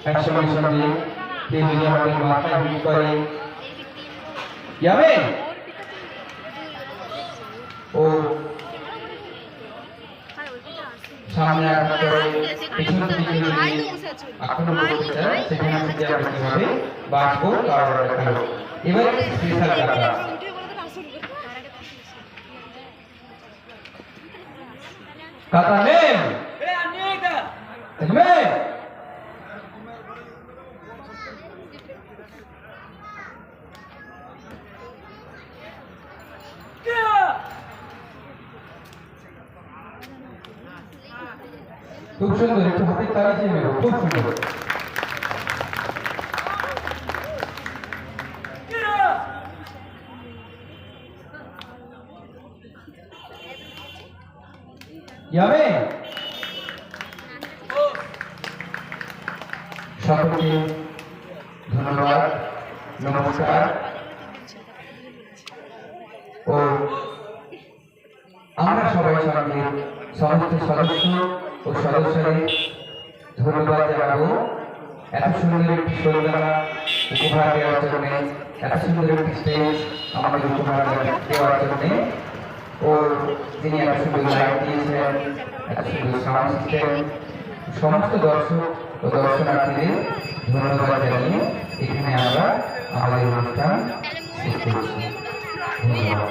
একসঙ্গে সঙ্গে টেবিলে আমাদের মাথা ভিড় করে যাবে ও সামনে আঘাত করে পিছন দিকে যদি আক্রমণ করতে চায় সেখানে থেকে আমরা কিভাবে বাঁচবো তার দেখাবো। এবারে স্পেশাল টাকা কাটা নেম দেখবে খুব সুন্দর একটু হাতের তালি দিয়ে নেব খুব সুন্দর যাবে সকলকে ধন্যবাদ নমস্কার ও আমরা সবাই সঙ্গে সমস্ত সদস্য ও সদস্যদের ধন্যবাদ জানাবো এত সুন্দর একটি শোভাযাত্রা উপহার দেওয়ার জন্য এত সুন্দর একটি স্টেজ আমাদের উপহার দেওয়ার জন্য ও যিনি এত সুন্দর লাইট দিয়েছিলেন এত সুন্দর সাউন্ড সিস্টেম সমস্ত দর্শক ও দর্শনার্থীদের ধন্যবাদ জানিয়ে এখানে আমরা আমাদের অনুষ্ঠান শেষ করছি। ধন্যবাদ।